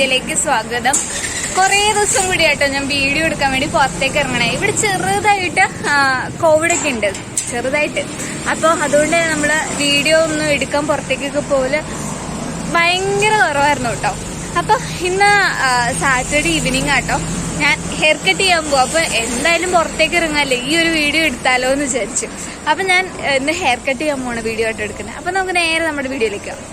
വീഡിയോയിലേക്ക് സ്വാഗതം. കുറേ ദിവസം കൂടി ആട്ടോ ഞാൻ വീഡിയോ എടുക്കാൻ വേണ്ടി പുറത്തേക്ക് ഇറങ്ങണേ. ഇവിടെ ചെറുതായിട്ട് കോവിഡൊക്കെ ഉണ്ട്, ചെറുതായിട്ട്. അപ്പോൾ അതുകൊണ്ട് നമ്മൾ വീഡിയോ ഒന്നും എടുക്കാൻ പുറത്തേക്കൊക്കെ പോലെ ഭയങ്കര കുറവായിരുന്നു കേട്ടോ. അപ്പോൾ ഇന്ന് സാറ്റർഡേ ഈവനിങ് ആട്ടോ, ഞാൻ ഹെയർ കട്ട് ചെയ്യാൻ പോകും. അപ്പോൾ എന്തായാലും പുറത്തേക്ക് ഇറങ്ങാല്ലേ, ഈ ഒരു വീഡിയോ എടുത്താലോ എന്ന് വിചാരിച്ചു. അപ്പം ഞാൻ ഇന്ന് ഹെയർ കട്ട് ചെയ്യാൻ പോകണം വീഡിയോ ആയിട്ട് എടുക്കുന്നത്. അപ്പം നമുക്ക് നേരെ നമ്മുടെ വീഡിയോയിലേക്ക് പോകാം.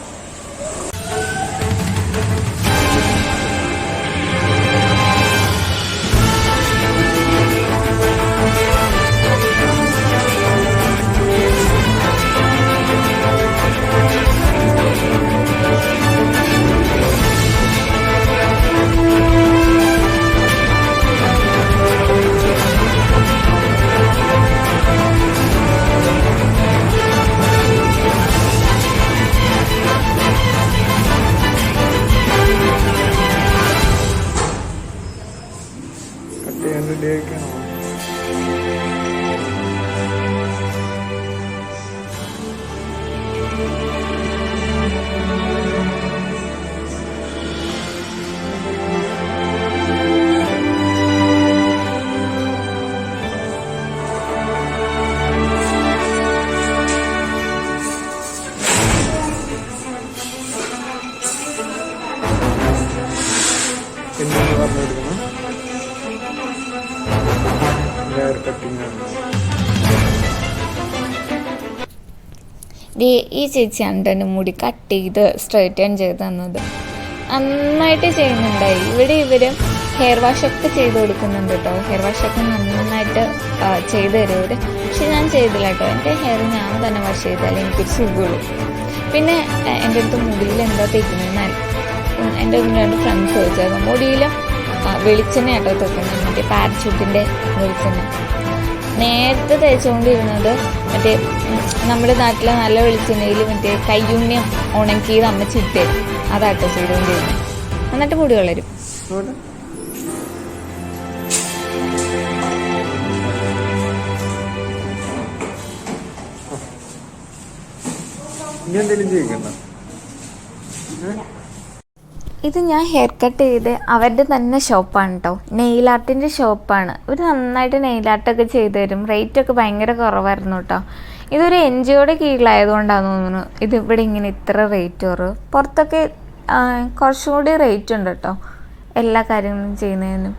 ഈ ചേച്ചിയാണ് എൻ്റെ മുടി കട്ട് ചെയ്ത് സ്ട്രൈറ്റൻ ചെയ്ത് തന്നത്. നന്നായിട്ട് ചെയ്യുന്നുണ്ടായി. ഇവിടെ ഇവരും ഹെയർ വാഷൊക്കെ ചെയ്ത് കൊടുക്കുന്നുണ്ട് കേട്ടോ. ഹെയർ വാഷൊക്കെ നന്നായിട്ട് ചെയ്ത് തരും ഇവർ. പക്ഷെ ഞാൻ ചെയ്തില്ല കേട്ടോ. എൻ്റെ ഹെയർ ഞാൻ തന്നെ വാഷ് ചെയ്താലേ എനിക്കൊരു സുഖമുള്ളൂ. പിന്നെ എൻ്റെ അടുത്ത് മുടിയിൽ എന്താ തേക്കുന്നതെന്നാൽ എൻ്റെ രണ്ട് ഫ്രണ്ട്സ് ചോദിച്ചായിരുന്നു. മുടിയിൽ വെളിച്ചെണ്ണ ആട്ടോ തേക്കുന്നത്, മറ്റേ പാരച്യൂട്ടിൻ്റെ വെളിച്ചെണ്ണ. നേരത്തെ തേച്ചുകൊണ്ടിരുന്നത് മറ്റേ നമ്മുടെ നാട്ടിലെ നല്ല വെളിച്ചെണ്ണയിൽ മറ്റേ കയ്യുണ്ണിയം ഉണക്കിയത് അമ്മച്ചിട്ട് അതാട്ടോ ചെയ്തുകൊണ്ടിരുന്നത്. എന്നിട്ട് മുടി വളരും. ഇത് ഞാൻ ഹെയർ കട്ട് ചെയ്ത് അവരുടെ തന്നെ ഷോപ്പാണ് കേട്ടോ. നെയിൽ ആർട്ടിൻ്റെ ഷോപ്പാണ്. ഒരു നന്നായിട്ട് നെയിൽ ആർട്ടൊക്കെ ചെയ്തു തരും. റേറ്റൊക്കെ ഭയങ്കര കുറവായിരുന്നു കേട്ടോ. ഇതൊരു NGOയുടെ കീഴിലായതുകൊണ്ടാണെന്ന് തോന്നുന്നു ഇതിവിടെ ഇങ്ങനെ ഇത്ര റേറ്റ് കുറവ്. പുറത്തൊക്കെ കുറച്ചും കൂടി റേറ്റ് ഉണ്ട് കേട്ടോ എല്ലാ കാര്യങ്ങളും ചെയ്യുന്നതിനും.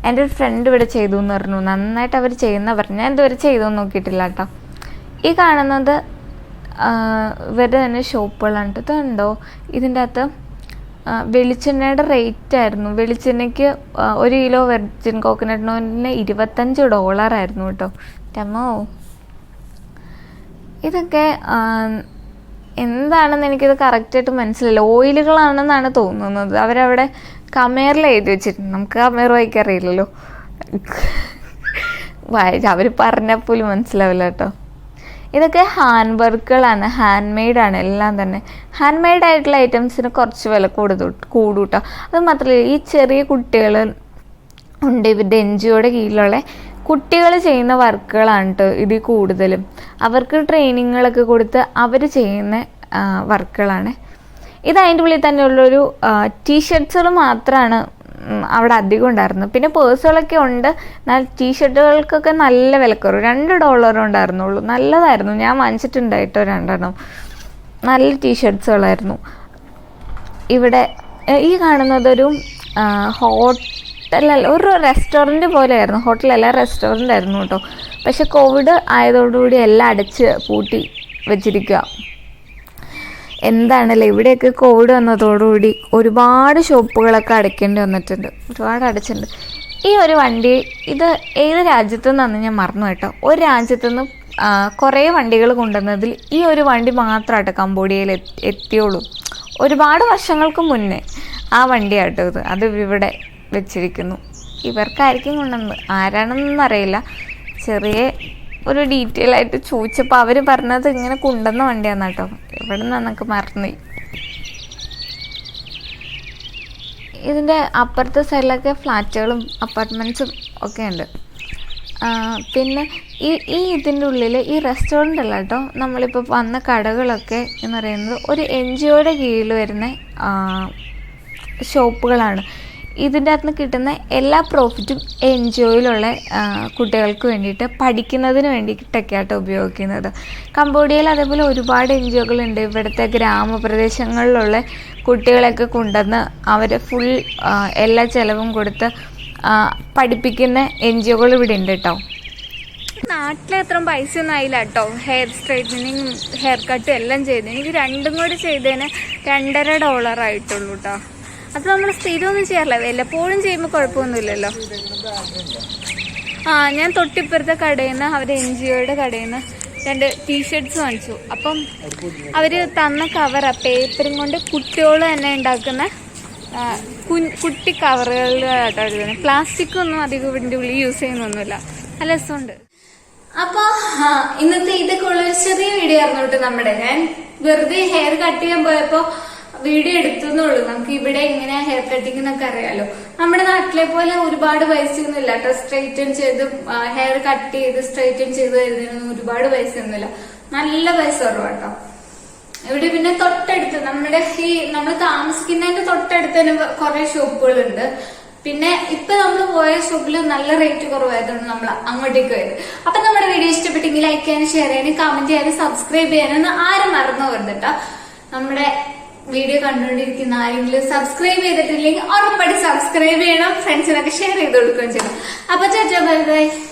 എൻ്റെ ഒരു ഫ്രണ്ട് ഇവിടെ ചെയ്തു എന്ന് പറഞ്ഞു. നന്നായിട്ട് അവർ ചെയ്യുന്ന പറഞ്ഞു. ഞാൻ ഇതുവരെ ചെയ്തു നോക്കിയിട്ടില്ല കേട്ടോ. ഈ കാണുന്നത് ഇവരുടെ തന്നെ ഷോപ്പുകളാണ്. ഇതുണ്ടോ, ഇതിൻ്റെ അകത്ത് വെളിച്ചെണ്ണയുടെ റേറ്റ് ആയിരുന്നു. വെളിച്ചെണ്ണയ്ക്ക് 1 കിലോ വെർജിൻ കോക്കനട്ട് ഓയിലിന് $25 കേട്ടോ. ടമോ, ഇതൊക്കെ എന്താണെന്ന് എനിക്കിത് കറക്റ്റായിട്ട് മനസ്സിലായില്ല. ഓയിലുകളാണെന്നാണ് തോന്നുന്നത്. അവരവിടെ കമേറിൽ എഴുതി വെച്ചിട്ടുണ്ട്. നമുക്ക് കമേർ വായിക്കറിയില്ലല്ലോ. അവർ പറഞ്ഞാൽ പോലും മനസ്സിലാവില്ല കേട്ടോ. ഇതൊക്കെ ഹാൻഡ് വർക്കുകളാണ്, ഹാൻഡ് മെയ്ഡാണ് എല്ലാം തന്നെ. ഹാൻഡ് മെയ്ഡ് ആയിട്ടുള്ള ഐറ്റംസിന് കുറച്ച് വില കൂടും കേട്ടോ. അത് മാത്രമല്ല, ഈ ചെറിയ കുട്ടികൾ ഉണ്ട്, ഇവരുടെ NGOയുടെ കീഴിലുള്ള കുട്ടികൾ ചെയ്യുന്ന വർക്കുകളാണ് കേട്ടോ ഇതിൽ കൂടുതലും. അവർക്ക് ട്രെയിനിങ്ങുകളൊക്കെ കൊടുത്ത് അവർ ചെയ്യുന്ന വർക്കുകളാണ് ഇത്. അതിൻ്റെ ഉള്ളിൽ തന്നെയുള്ളൊരു ടീഷർട്ട്സുകൾ മാത്രമാണ് അവിടെ അധികം ഉണ്ടായിരുന്നു. പിന്നെ പേഴ്സുകളൊക്കെ ഉണ്ട്. എന്നാൽ ടീഷർട്ടുകൾക്കൊക്കെ നല്ല വിലക്കുറവ്. $2 ഉണ്ടായിരുന്നുള്ളൂ. നല്ലതായിരുന്നു. ഞാൻ വാങ്ങിച്ചിട്ടുണ്ടായിട്ടോ 2 നല്ല ടീഷർട്ട്സുകളായിരുന്നു. ഇവിടെ ഈ കാണുന്നതൊരു ഹോട്ടലല്ല, ഒരു റെസ്റ്റോറൻറ്റ് പോലെയായിരുന്നു. ഹോട്ടലല്ല, റെസ്റ്റോറൻ്റ് ആയിരുന്നു കേട്ടോ. പക്ഷെ കോവിഡ് ആയതോടുകൂടി എല്ലാം അടച്ച് പൂട്ടി വെച്ചിരിക്കുക. എന്താണല്ലേ, ഇവിടെയൊക്കെ കോവിഡ് വന്നതോടുകൂടി ഒരുപാട് ഷോപ്പുകളൊക്കെ അടയ്ക്കേണ്ടി വന്നിട്ടുണ്ട്. ഒരുപാട് അടച്ചിട്ടുണ്ട്. ഈ ഒരു വണ്ടി ഇത് ഏത് രാജ്യത്തു നിന്നാണെന്ന് ഞാൻ മറന്നു കേട്ടോ. ഒരു രാജ്യത്തു നിന്ന് കുറേ വണ്ടികൾ കൊണ്ടുവന്നതിൽ ഈ ഒരു വണ്ടി മാത്രമായിട്ട് കംബോഡിയയിൽ എത്തിയുള്ളൂ. ഒരുപാട് വർഷങ്ങൾക്ക് മുന്നേ ആ വണ്ടിയാട്ടോ ഇത്. അത് ഇവിടെ വെച്ചിരിക്കുന്നു. ഇവർക്കായിരിക്കും കൊണ്ടുവന്നത്, ആരാണെന്നൊന്നും അറിയില്ല. ചെറിയ ഒരു ഡീറ്റെയിൽ ആയിട്ട് ചോദിച്ചപ്പോൾ അവർ പറഞ്ഞത് ഇങ്ങനെ കൊണ്ടുവന്ന വണ്ടിയാന്ന് കേട്ടോ. ഇവിടെ നിന്ന് നമുക്ക് മറന്നു. ഇതിൻ്റെ അപ്പുറത്തെ സൈഡിലൊക്കെ ഫ്ലാറ്റുകളും അപ്പാർട്ട്മെൻറ്റ്സും ഒക്കെ ഉണ്ട്. പിന്നെ ഇതിൻ്റെ ഉള്ളിൽ ഈ റെസ്റ്റോറൻ്റ് അല്ല കേട്ടോ, നമ്മളിപ്പോൾ വന്ന കടകളൊക്കെ എന്ന് പറയുന്നത് ഒരു NGOയുടെ കീഴിൽ വരുന്ന ഷോപ്പുകളാണ്. ഇതിൻ്റെ അകത്ത് നിന്ന് കിട്ടുന്ന എല്ലാ പ്രോഫിറ്റും NGOയിലുള്ള കുട്ടികൾക്ക് വേണ്ടിയിട്ട് പഠിക്കുന്നതിന് വേണ്ടിയിട്ടൊക്കെ ആട്ടോ ഉപയോഗിക്കുന്നത്. കംബോഡിയയിൽ അതേപോലെ ഒരുപാട് NGOകളുണ്ട്. ഇവിടുത്തെ ഗ്രാമപ്രദേശങ്ങളിലുള്ള കുട്ടികളെയൊക്കെ കൊണ്ടുവന്ന് അവരെ ഫുൾ എല്ലാ ചിലവും കൊടുത്ത് പഠിപ്പിക്കുന്ന NGOകൾ ഇവിടെ ഉണ്ട് കേട്ടോ. നാട്ടിലെ അത്ര പൈസ ഒന്നും ആയില്ല കേട്ടോ. ഹെയർ സ്ട്രൈറ്റനിങ്ങും ഹെയർ കട്ടും എല്ലാം ചെയ്ത് എനിക്ക് രണ്ടും കൂടി ചെയ്തതിന് $2.5 ആയിട്ടുള്ളൂ കേട്ടോ. അത് നമ്മൾ സ്ഥിരമൊന്നും ചെയ്യാറില്ല, വല്ലപ്പോഴും ചെയ്യുമ്പോൾ കുഴപ്പമൊന്നുമില്ലല്ലോ. ഞാൻ തൊട്ടിപ്പുറത്തെ കടയിൽ നിന്ന് അവരുടെ NGOയുടെ കടയിൽ നിന്ന് 2 ടീഷർട്ട്സ് വാങ്ങിച്ചു. അപ്പം അവർ തന്ന കവറാ പേപ്പറും കൊണ്ട് കുട്ടികൾ തന്നെ ഉണ്ടാക്കുന്ന കുട്ടി കവറുകളിലാട്ടോ എഴുതുന്നത്. പ്ലാസ്റ്റിക്കൊന്നും അധികം ഇതിൻ്റെ ഉള്ളിൽ യൂസ് ചെയ്യുന്നൊന്നുമില്ല. നല്ല രസമുണ്ട്. അപ്പൊ ഇന്നത്തെ ഇതൊക്കെ ഉള്ളൊരു ചെറിയ വീഡിയോ ആയിരുന്നു കേട്ടോ നമ്മുടെ. ഞാൻ വെറുതെ ഹെയർ കട്ട് ചെയ്യാൻ പോയപ്പോ വീഡിയോ എടുത്തുന്നുള്ളൂ. നമുക്ക് ഇവിടെ എങ്ങനെയാ ഹെയർ കട്ടിങ് എന്നൊക്കെ അറിയാലോ. നമ്മുടെ നാട്ടിലെ പോലെ ഒരുപാട് പൈസയൊന്നും ഇല്ല കേട്ടോ. സ്ട്രെയിറ്റൻ ചെയ്ത് ഹെയർ കട്ട് ചെയ്ത് സ്ട്രെയിറ്റൻ ചെയ്ത് വരുന്നതിനൊന്നും ഒരുപാട് പൈസയൊന്നുമില്ല, നല്ല പൈസ കുറവാട്ടോ. ഇവിടെ പിന്നെ തൊട്ടടുത്ത് നമ്മൾ താമസിക്കുന്നതിന്റെ തൊട്ടടുത്ത് തന്നെ കുറെ ഷോപ്പുകളുണ്ട്. പിന്നെ ഇപ്പൊ നമ്മൾ പോയ ഷോപ്പിൽ നല്ല റേറ്റ് കുറവായതുകൊണ്ട് നമ്മൾ അങ്ങോട്ടേക്ക് വരും. അപ്പൊ നമ്മുടെ വീഡിയോ ഇഷ്ടപ്പെട്ടെങ്കിൽ ലൈക്ക് ചെയ്യാനും ഷെയർ ചെയ്യാനും കമന്റ് ചെയ്യാനും സബ്സ്ക്രൈബ് ചെയ്യാനും ആരും മറന്നു പോകരുതട്ടോ. നമ്മുടെ വീഡിയോ കണ്ടുകൊണ്ടിരിക്കുന്ന ആരെങ്കിലും സബ്സ്ക്രൈബ് ചെയ്തിട്ടില്ലെങ്കിൽ ഉറപ്പായിട്ട് സബ്സ്ക്രൈബ് ചെയ്യണം, ഫ്രണ്ട്സിനൊക്കെ ഷെയർ ചെയ്ത് കൊടുക്കുകയും ചെയ്യണം. അപ്പൊ ചേച്ചാ ബൈ ബൈ.